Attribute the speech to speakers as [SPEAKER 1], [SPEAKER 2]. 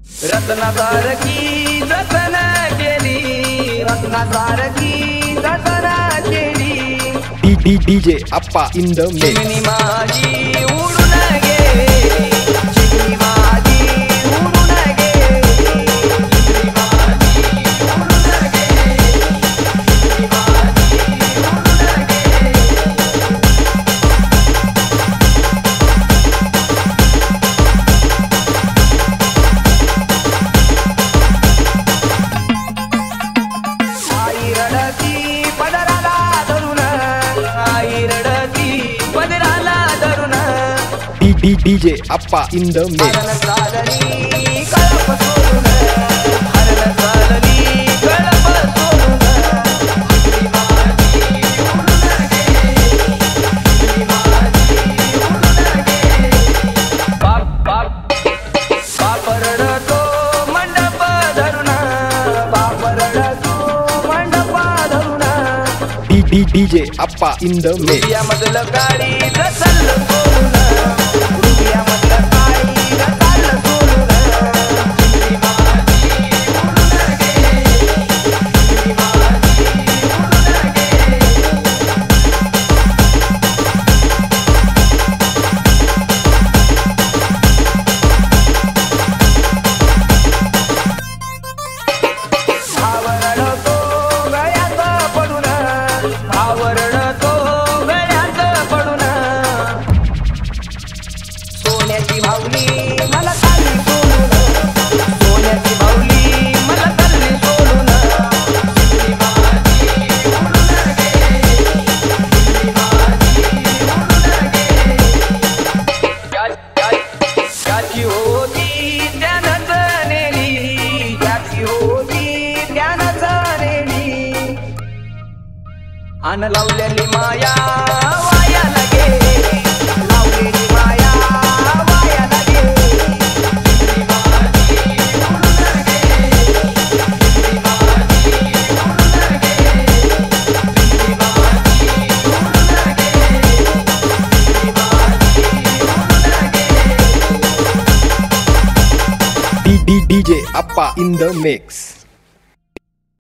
[SPEAKER 1] रत्नासारखी जतन केली, रत्नासारखी जतन केली।
[SPEAKER 2] DJ Appa in the mix.
[SPEAKER 1] चिमणी माझी उडून गेली, चिमणी माझी उडून गेली, चिमणी माझी उडून गेली, चिमणी माझी उडून गेली। आई रडती पदराला धरून, आई रडती पदराला धरून।
[SPEAKER 2] DJ Appa in the mix.
[SPEAKER 1] हरण चालली कळप सोडून, हरण चालली कळप सोडून। चिमणी माझी उडून गेली, चिमणी माझी उडून गेली। बाप रडतो मंडप धरून, बाप रडतो मंडप धरून।
[SPEAKER 2] DJ Appa in the mix.
[SPEAKER 1] रुपयामधलं काळी रसाल सोडून, रुपयामधलं काळी रसाल सोडून। चिमणी माझी उडून गेली, चिमणी माझी उडून गेली। आवरडतो गळ्यात पडून, आवरडतो गळ्यात पडून। सोन्याची भावली मला चालली सोडून, सोन्याची भावली मला चालली सोडून। चिमणी माझी उडून गेली, चिमणी माझी उडून गेली। त्याची होती त्यानंच नेली, त्याची होती त्यानंच नेली। अन लावलेली माया वायाला गेली, लावलेली माया वायाला गेली। चिमणी माझी उडून गेली, चिमणी माझी उडून गेली, चिमणी माझी उडून गेली, चिमणी माझी उडून गेली।
[SPEAKER 2] DJ Appa in the mix.